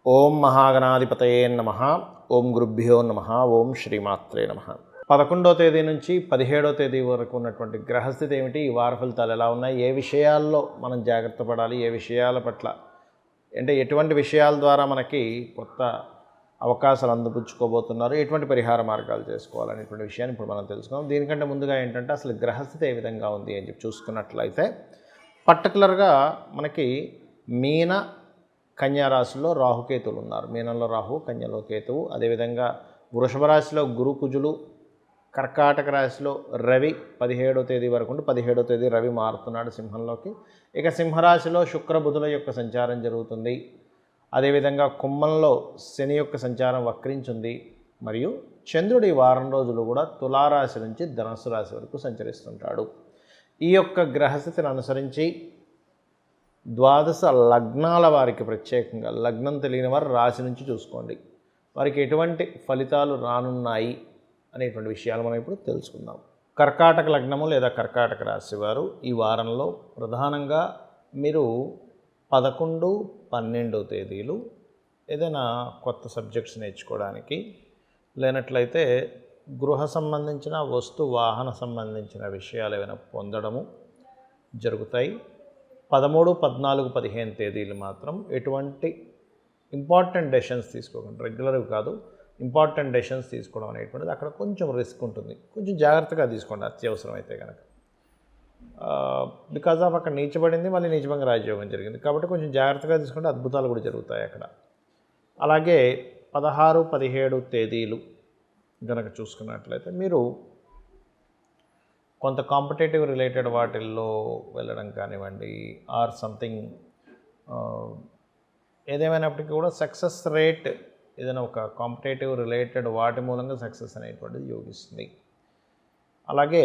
ఓం మహాగణాధిపతయే నమః. ఓం గురుభ్యో నమః. ఓం శ్రీమాత్రే నమః. 11వ తేదీ నుంచి 17వ తేదీ వరకు ఉన్నటువంటి గ్రహస్థితి ఏమిటి, ఈ వార ఫలితాలు ఎలా ఉన్నాయి, ఏ విషయాల్లో మనం జాగ్రత్త పడాలి, ఏ విషయాల పట్ల అంటే ఎటువంటి విషయాల ద్వారా మనకి కొత్త అవకాశాలు అందిపుచ్చుకోబోతున్నారు, ఎటువంటి పరిహార మార్గాలు చేసుకోవాలనేటువంటి విషయాన్ని ఇప్పుడు మనం తెలుసుకుందాం. దీనికంటే ముందుగా ఏంటంటే అసలు గ్రహస్థితి ఏ విధంగా ఉంది అని చెప్పి చూసుకున్నట్లయితే పర్టికులర్గా మనకి మీన కన్యా రాశిలో రాహుకేతువులు ఉన్నారు. మీనంలో రాహు, కన్యలో కేతువు. అదేవిధంగా వృషభ రాశిలో గురు కుజులు, కర్కాటక రాశిలో రవి 17వ తేదీ వరకు ఉండి 17వ తేదీ రవి మారుతున్నాడు సింహంలోకి. ఇక సింహరాశిలో శుక్ర బుధుల యొక్క సంచారం జరుగుతుంది. అదేవిధంగా కుంభంలో శని యొక్క సంచారం వక్రించింది. మరియు చంద్రుడు ఈ వారం రోజులు కూడా తులారాశి నుంచి ధనుస్సు రాశి వరకు సంచరిస్తుంటాడు. ఈ యొక్క గ్రహస్థితిని అనుసరించి ద్వాదశ లగ్నాల వారికి ప్రత్యేకంగా, లగ్నం తెలియని వారు రాశి నుంచి చూసుకోండి, వారికి ఎటువంటి ఫలితాలు రానున్నాయి అనేటువంటి విషయాలు మనం ఇప్పుడు తెలుసుకుందాం. కర్కాటక లగ్నము లేదా కర్కాటక రాశి వారు ఈ వారంలో ప్రధానంగా మీరు 11, 12 తేదీలు ఏదైనా కొత్త సబ్జెక్ట్స్ నేర్చుకోవడానికి, లేనట్లయితే గృహ సంబంధించిన వస్తు వాహన సంబంధించిన విషయాలు ఏమైనా పొందడము జరుగుతాయి. 13, 14, 15 తేదీలు మాత్రం ఎటువంటి ఇంపార్టెంట్ డెసిషన్స్ తీసుకోకండి. రెగ్యులర్వి కాదు, ఇంపార్టెంట్ డెసిషన్స్ తీసుకోవడం అనేటువంటిది అక్కడ కొంచెం రిస్క్ ఉంటుంది. కొంచెం జాగ్రత్తగా తీసుకోండి అత్యవసరం అయితే కనుక. బికాజ్ ఆఫ్ అక్కడ నీచబడింది, మళ్ళీ నీచభంగ రాజయోగం జరిగింది కాబట్టి కొంచెం జాగ్రత్తగా తీసుకుంటే అద్భుతాలు కూడా జరుగుతాయి అక్కడ. అలాగే 16, 17 తేదీలు కనుక చూసుకున్నట్లయితే మీరు కొంత కాంపిటేటివ్ రిలేటెడ్ వాటిల్లో వెళ్ళడం కానివ్వండి, ఆర్ సంథింగ్ ఏదేమైనప్పటికీ కూడా సక్సెస్ రేట్ ఏదైనా ఒక కాంపిటేటివ్ రిలేటెడ్ వాటి మూలంగా సక్సెస్ అనేటువంటిది యోగిస్తుంది. అలాగే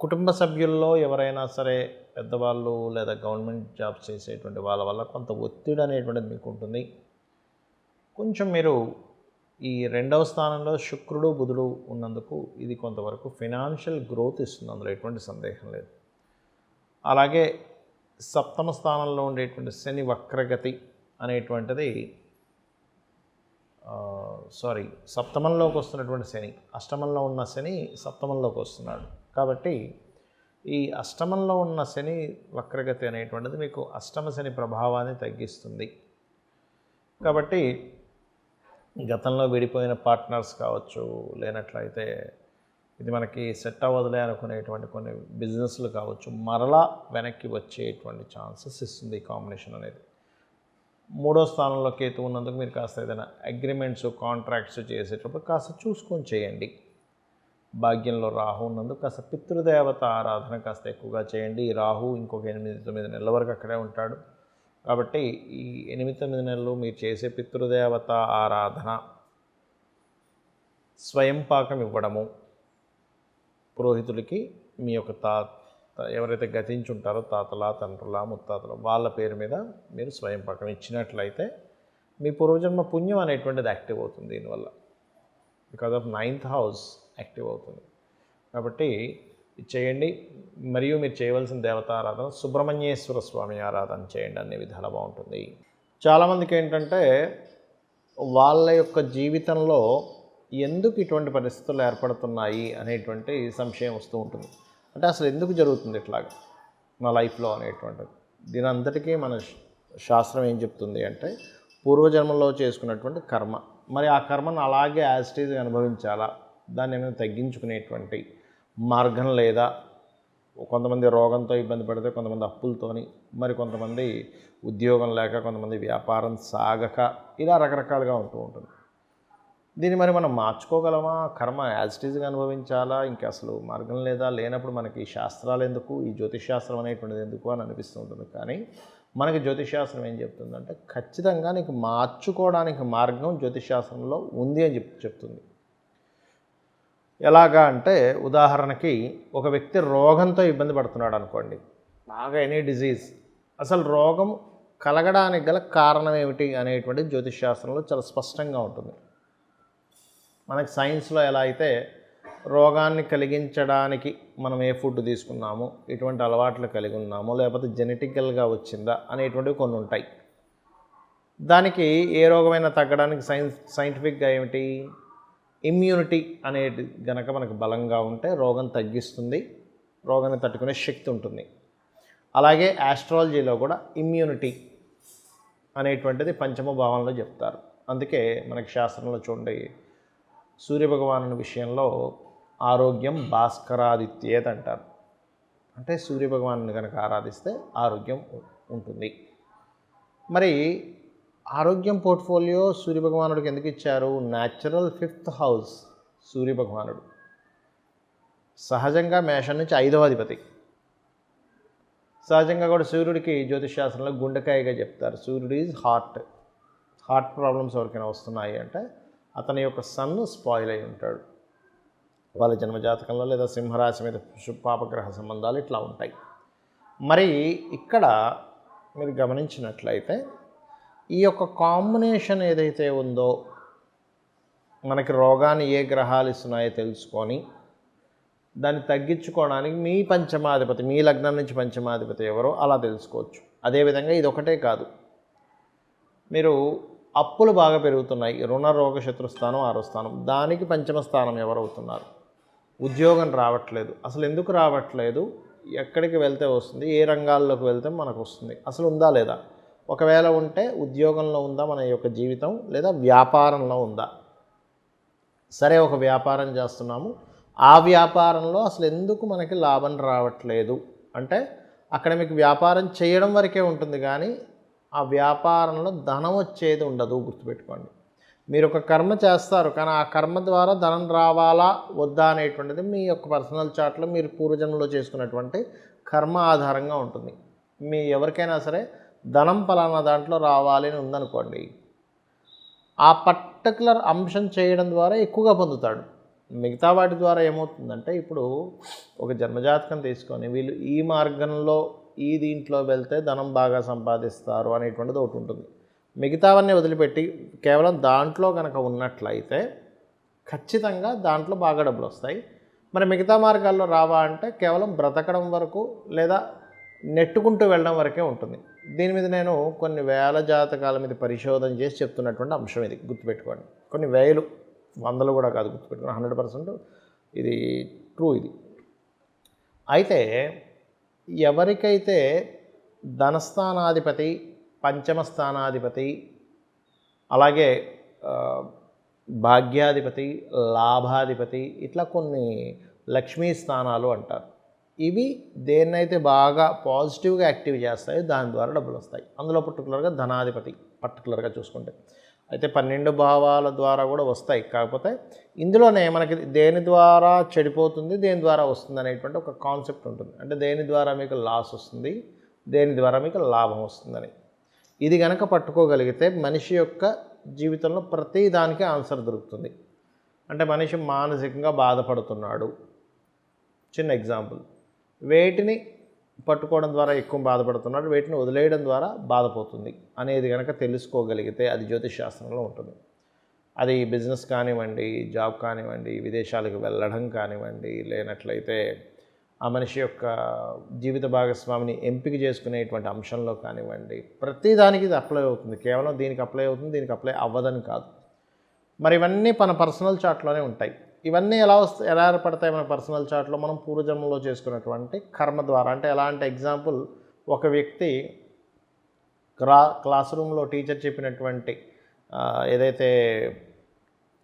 కుటుంబ సభ్యుల్లో ఎవరైనా సరే పెద్దవాళ్ళు లేదా గవర్నమెంట్ జాబ్స్ చేసేటువంటి వాళ్ళ వల్ల కొంత ఒత్తిడి అనేటువంటిది మీకు ఉంటుంది. కొంచెం మీరు ఈ 2వ స్థానంలో శుక్రుడు బుధుడు ఉన్నందుకు ఇది కొంతవరకు ఫినాన్షియల్ గ్రోత్ ఇస్తుంది, అందులో ఎటువంటి సందేహం లేదు. అలాగే 7వ స్థానంలో ఉండేటువంటి శని వక్రగతి అనేటువంటిది సప్తమంలోకి వస్తున్నటువంటి శని, అష్టమంలో ఉన్న శని సప్తమంలోకి వస్తున్నాడు కాబట్టి ఈ అష్టమంలో ఉన్న శని వక్రగతి అనేటువంటిది మీకు అష్టమ శని ప్రభావాన్ని తగ్గిస్తుంది. కాబట్టి గతంలో విడిపోయిన పార్ట్నర్స్ కావచ్చు, లేనట్లయితే ఇది మనకి సెట్ అవ్వదులే అనుకునేటువంటి కొన్ని బిజినెస్లు కావచ్చు, మరలా వెనక్కి వచ్చేటువంటి ఛాన్సెస్ ఇస్తుంది ఈ కాంబినేషన్ అనేది. 3వ స్థానంలో కేతు ఉన్నందుకు మీరు కాస్త ఏదైనా అగ్రిమెంట్స్, కాంట్రాక్ట్స్ చేసేటప్పుడు కాస్త చూసుకొని చేయండి. భాగ్యంలో రాహు ఉన్నందుకు కాస్త పితృదేవత ఆరాధన కాస్త ఎక్కువగా చేయండి. ఈ రాహు ఇంకొక 8-9 నెలల వరకు అక్కడే ఉంటాడు కాబట్టి ఈ 8-9 నెలలు మీరు చేసే పితృదేవత ఆరాధన, స్వయం పాకం ఇవ్వడము, పురోహితులకి మీ యొక్క ఎవరైతే గతించుంటారో తాతల, తండ్రుల, ముత్తాతల వాళ్ళ పేరు మీద మీరు స్వయం పాకం ఇచ్చినట్లయితే మీ పూర్వజన్మ పుణ్యం అనేటువంటిది యాక్టివ్ అవుతుంది. దీనివల్ల because of 9th house active అవుతుంది కాబట్టి ఇది చేయండి. మరియు మీరు చేయవలసిన దేవత ఆరాధన సుబ్రహ్మణ్యేశ్వర స్వామి ఆరాధన చేయండి, అన్ని విధాలు బాగుంటుంది. చాలామందికి ఏంటంటే వాళ్ళ యొక్క జీవితంలో ఎందుకు ఇటువంటి పరిస్థితులు ఏర్పడుతున్నాయి అనేటువంటి సంశయం వస్తూ ఉంటుంది. అంటే అసలు ఎందుకు జరుగుతుంది ఇట్లాగా నా లైఫ్లో అనేటువంటిది. దీని అంతటికీ మన శాస్త్రం ఏం చెప్తుంది అంటే పూర్వజన్మలో చేసుకున్నటువంటి కర్మ, మరి ఆ కర్మను అలాగే యాజ్ ఇట్ ఈజ్ అనుభవించాలా, దాన్ని ఏమైనా తగ్గించుకునేటువంటి మార్గం లేదా? కొంతమంది రోగంతో ఇబ్బంది పడితే, కొంతమంది అప్పులతోని, మరి కొంతమంది ఉద్యోగం లేక, కొంతమంది వ్యాపారం సాగక, ఇలా రకరకాలుగా ఉంటూ ఉంటుంది. దీన్ని మరి మనం మార్చుకోగలమా? కర్మ యాజ్ ఇట్ ఈజ్గా అనుభవించాలా? ఇంకా అసలు మార్గం లేదా? లేనప్పుడు మనకి ఈ శాస్త్రాలు ఎందుకు, ఈ జ్యోతిష్శాస్త్రం అనేటువంటిది ఎందుకు అని అనిపిస్తూ ఉంటుంది. కానీ మనకి జ్యోతిష్శాస్త్రం ఏం చెప్తుందంటే ఖచ్చితంగా నీకు మార్చుకోవడానికి మార్గం జ్యోతిష్శాస్త్రంలో ఉంది అని చెప్తుంది. ఎలాగా అంటే ఉదాహరణకి ఒక వ్యక్తి రోగంతో ఇబ్బంది పడుతున్నాడు అనుకోండి, బాగా ఎనీ డిజీజ్, అసలు రోగం కలగడానికి గల కారణం ఏమిటి అనేటువంటిది జ్యోతిష్శాస్త్రంలో చాలా స్పష్టంగా ఉంటుంది. మనకి సైన్స్లో ఎలా అయితే రోగాన్ని కలిగించడానికి మనం ఏ ఫుడ్ తీసుకున్నామో, ఎటువంటి అలవాట్లు కలిగి ఉన్నామో, లేకపోతే జెనెటికల్గా వచ్చిందా అనేటువంటివి కొన్ని ఉంటాయి. దానికి ఏ రోగమైనా తగ్గడానికి సైంటిఫిక్గా ఏమిటి, ఇమ్యూనిటీ అనేది గనక మనకు బలంగా ఉంటే రోగం తగ్గిస్తుంది, రోగాన్ని తట్టుకునే శక్తి ఉంటుంది. అలాగే ఆస్ట్రాలజీలో కూడా ఇమ్యూనిటీ అనేటువంటిది పంచమ భావంలో చెప్తారు. అందుకే మనకి శాస్త్రంలో చూడండి, సూర్యభగవాను విషయంలో ఆరోగ్యం భాస్కరాదిత్యేత్ అంటారు. అంటే సూర్యభగవాను కనుక ఆరాధిస్తే ఆరోగ్యం ఉంటుంది. మరి ఆరోగ్యం పోర్ట్ఫోలియో సూర్యభగవానుడికి ఎందుకు ఇచ్చారు? న్యాచురల్ 5th హౌస్ సూర్యభగవానుడు. సహజంగా మేషం నుంచి 5వ అధిపతి. సహజంగా కూడా సూర్యుడికి జ్యోతిష్ శాస్త్రంలో గుండెకాయగా చెప్తారు. సూర్యుడు ఈజ్ హార్ట్ ప్రాబ్లమ్స్ ఎవరికైనా వస్తున్నాయి అంటే అతని యొక్క సన్ స్పాయిల్ అయి ఉంటాడు. వాళ్ళ జన్మజాతకంలో లేదా సింహరాశి మీద పాపగ్రహ సంబంధాలు ఇట్లా ఉంటాయి. మరి ఇక్కడ మీరు గమనించినట్లయితే ఈ యొక్క కాంబినేషన్ ఏదైతే ఉందో, మనకి రోగాన్ని ఏ గ్రహాలు ఇస్తున్నాయో తెలుసుకొని దాన్ని తగ్గించుకోవడానికి మీ పంచమాధిపతి, మీ లగ్నం నుంచి పంచమాధిపతి ఎవరో అలా తెలుసుకోవచ్చు. అదేవిధంగా ఇది ఒకటే కాదు, మీరు అప్పులు బాగా పెరుగుతున్నాయి, రుణ రోగ శత్రుస్థానం 6వ స్థానం, దానికి పంచమ స్థానం ఎవరవుతున్నారు. ఉద్యోగం రావట్లేదు, అసలు ఎందుకు రావట్లేదు, ఎక్కడికి వెళ్తే వస్తుంది, ఏ రంగాల్లోకి వెళ్తే మనకు వస్తుంది, అసలు ఉందా లేదా, ఒకవేళ ఉంటే ఉద్యోగంలో ఉందా మన యొక్క జీవితం, లేదా వ్యాపారంలో ఉందా. సరే, ఒక వ్యాపారం చేస్తున్నాము, ఆ వ్యాపారంలో అసలు ఎందుకు మనకి లాభం రావట్లేదు అంటే అక్కడ మీకు వ్యాపారం చేయడం వరకే ఉంటుంది, కానీ ఆ వ్యాపారంలో ధనం వచ్చేది ఉండదు. గుర్తుపెట్టుకోండి, మీరు ఒక కర్మ చేస్తారు, కానీ ఆ కర్మ ద్వారా ధనం రావాలా వద్దా అనేటువంటిది మీ యొక్క పర్సనల్ చార్ట్లో మీరు పూర్వజన్మలో చేసుకున్నటువంటి కర్మ ఆధారంగా ఉంటుంది. మీ ఎవరికైనా సరే ధనం పలానా దాంట్లో రావాలి అని ఉందనుకోండి, ఆ పర్టికులర్ అంశం చేయడం ద్వారా ఎక్కువగా పొందుతాడు. మిగతా వాటి ద్వారా ఏమవుతుందంటే, ఇప్పుడు ఒక జన్మజాతకం తీసుకొని వీళ్ళు ఈ మార్గంలో ఈ దీంట్లో వెళ్తే ధనం బాగా సంపాదిస్తారు అనేటువంటిది ఒకటి ఉంటుంది. మిగతావన్నీ వదిలిపెట్టి కేవలం దాంట్లో కనుక ఉన్నట్లయితే ఖచ్చితంగా దాంట్లో బాగా డబ్బులు వస్తాయి. మరి మిగతా మార్గాల్లో రావా అంటే కేవలం బ్రతకడం వరకు లేదా నెట్టుకుంటూ వెళ్ళడం వరకే ఉంటుంది. దీని మీద నేను కొన్ని వేల జాతకాల మీద పరిశోధన చేసి చెప్తున్నటువంటి అంశం ఇది. గుర్తుపెట్టుకోండి, కొన్ని వేలు, వందలు కూడా కాదు, గుర్తుపెట్టుకోండి. 100% ఇది ట్రూ. ఇది అయితే ఎవరికైతే ధనస్థానాధిపతి, పంచమ స్థానాధిపతి, అలాగే భాగ్యాధిపతి, లాభాధిపతి, ఇట్లా కొన్ని లక్ష్మీ స్థానాలు అంటారు. ఇవి దేన్నైతే బాగా పాజిటివ్గా యాక్టివ్ చేస్తాయో దాని ద్వారా డబ్బులు వస్తాయి. అందులో పర్టికులర్గా ధనాధిపతి పర్టికులర్గా చూసుకుంటే అయితే 12 భావాల ద్వారా కూడా వస్తాయి. కాకపోతే ఇందులోనే మనకి దేని ద్వారా చెడిపోతుంది, దేని ద్వారా వస్తుంది అనేటువంటి ఒక కాన్సెప్ట్ ఉంటుంది. అంటే దేని ద్వారా మీకు లాస్ వస్తుంది, దేని ద్వారా మీకు లాభం వస్తుందని. ఇది కనుక పట్టుకోగలిగితే మనిషి యొక్క జీవితంలో ప్రతి దానికి ఆన్సర్ దొరుకుతుంది. అంటే మనిషి మానసికంగా బాధపడుతున్నాడు, చిన్న ఎగ్జాంపుల్, వేటిని పట్టుకోవడం ద్వారా ఎక్కువ బాధపడుతున్నాడు, వేటిని వదిలేయడం ద్వారా బాధపోతుంది అనేది కనుక తెలుసుకోగలిగితే అది జ్యోతిష్ శాస్త్రంలో ఉంటుంది. అది బిజినెస్ కానివ్వండి, జాబ్ కానివ్వండి, విదేశాలకు వెళ్ళడం కానివ్వండి, లేనట్లయితే ఆ మనిషి యొక్క జీవిత భాగస్వామిని ఎంపిక చేసుకునేటువంటి అంశంలో కానివ్వండి, ప్రతిదానికి ఇది అప్లై అవుతుంది. కేవలం దీనికి అప్లై అవుతుంది, దీనికి అప్లై అవ్వదని కాదు. మరి ఇవన్నీ మన పర్సనల్ చార్ట్లోనే ఉంటాయి. ఇవన్నీ ఎలా ఏర్పడతాయి మన పర్సనల్ చార్ట్లో? మనం పూర్వజన్మలో చేసుకున్నటువంటి కర్మ ద్వారా. అంటే ఎలా అంటే, ఎగ్జాంపుల్, ఒక వ్యక్తి క్లాస్ రూమ్లో టీచర్ చెప్పినటువంటి ఏదైతే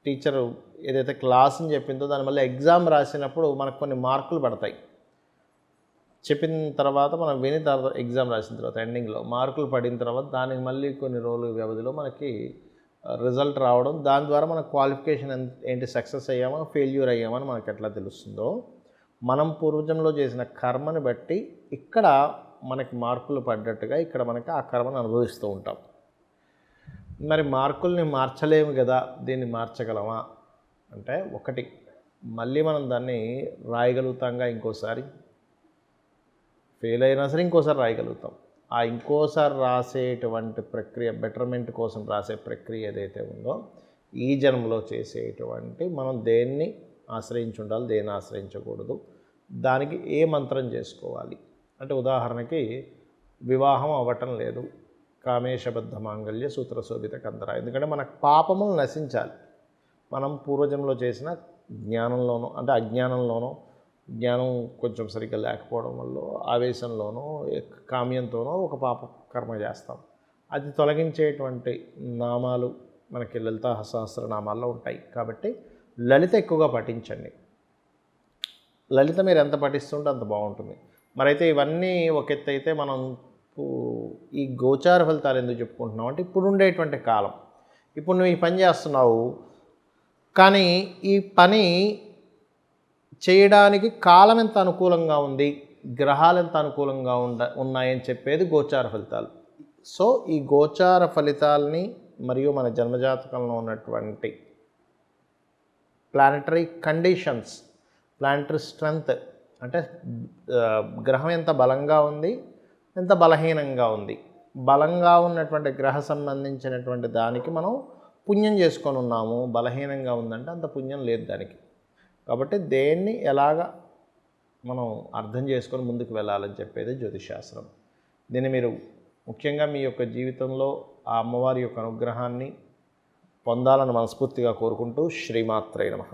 టీచరు ఏదైతే క్లాస్ని చెప్పిందో దాని మళ్ళీ ఎగ్జామ్ రాసినప్పుడు మనకు కొన్ని మార్కులు పడతాయి. చెప్పిన తర్వాత మనం విని తర్వాత ఎగ్జామ్ రాసిన తర్వాత ఎండింగ్లో మార్కులు పడిన తర్వాత దానికి మళ్ళీ కొన్ని రోజుల వ్యవధిలో మనకి రిజల్ట్ రావడం, దాని ద్వారా మన క్వాలిఫికేషన్ ఏంటి, సక్సెస్ అయ్యామా ఫెయిల్యూర్ అయ్యామని మనకు ఎట్లా తెలుస్తుందో, మనం పూర్వజంలో చేసిన కర్మని బట్టి ఇక్కడ మనకి మార్కులు పడ్డట్టుగా ఇక్కడ మనకి ఆ కర్మను అనుభవిస్తూ ఉంటాం. మరి మార్కుల్ని మార్చలేము కదా, దీన్ని మార్చగలమా అంటే, ఒకటి, మళ్ళీ మనం దాన్ని రాయగలుగుతాంగా, ఇంకోసారి ఫెయిల్ అయినా సరే ఇంకోసారి రాయగలుగుతాం. ఆ ఇంకోసారి రాసేటువంటి ప్రక్రియ, బెటర్మెంట్ కోసం రాసే ప్రక్రియ ఏదైతే ఉందో, ఈ జన్మలో చేసేటువంటి మనం దేన్ని ఆశ్రయించి ఉండాలి, దేన్ని ఆశ్రయించకూడదు, దానికి ఏ మంత్రం చేసుకోవాలి అంటే, ఉదాహరణకి వివాహం అవ్వటం లేదు, కామేశబద్ధ మాంగళ్య సూత్ర శోభిత కందర. ఎందుకంటే మనకు పాపములు నశించాలి. మనం పూర్వజంలో చేసిన జ్ఞానంలోనో అంటే అజ్ఞానంలోనో, జ్ఞానం కొంచెం సరిగ్గా లేకపోవడం వల్ల ఆవేశంలోనో కామ్యంతోనో ఒక పాప కర్మ చేస్తాం. అది తొలగించేటువంటి నామాలు మనకి లలితా సహస్రనామాల్లో ఉంటాయి. కాబట్టి లలిత ఎక్కువగా పఠించండి. లలిత మీరు ఎంత పఠిస్తుంటే అంత బాగుంటుంది. మరైతే ఇవన్నీ ఒక ఎత్తు అయితే, మనం ఈ గోచార ఫలితాలు ఎందుకు చెప్పుకుంటున్నాం అంటే, ఇప్పుడు ఉండేటువంటి కాలం, ఇప్పుడు నువ్వు ఈ పని చేస్తున్నావు, కానీ ఈ పని చేయడానికి కాలం ఎంత అనుకూలంగా ఉంది, గ్రహాలు ఎంత అనుకూలంగా ఉన్నాయని చెప్పేది గోచార ఫలితాలు. సో ఈ గోచార ఫలితాలని మరియు మన జన్మజాతకంలో ఉన్నటువంటి ప్లానటరీ కండిషన్స్, ప్లానటరీ స్ట్రెంగ్త్ అంటే గ్రహం ఎంత బలంగా ఉంది, ఎంత బలహీనంగా ఉంది, బలంగా ఉన్నటువంటి గ్రహ సంబంధించినటువంటి దానికి మనం పుణ్యం చేసుకొని ఉన్నాము, బలహీనంగా ఉందంటే అంత పుణ్యం లేదు దానికి. కాబట్టి దేన్ని ఎలాగ మనం అర్థం చేసుకొని ముందుకు వెళ్ళాలని చెప్పేది జ్యోతిషాస్త్రం. దీన్ని మీరు ముఖ్యంగా మీ యొక్క జీవితంలో ఆ అమ్మవారి యొక్క అనుగ్రహాన్ని పొందాలని మనస్ఫూర్తిగా కోరుకుంటూ శ్రీమాత్రే నమః.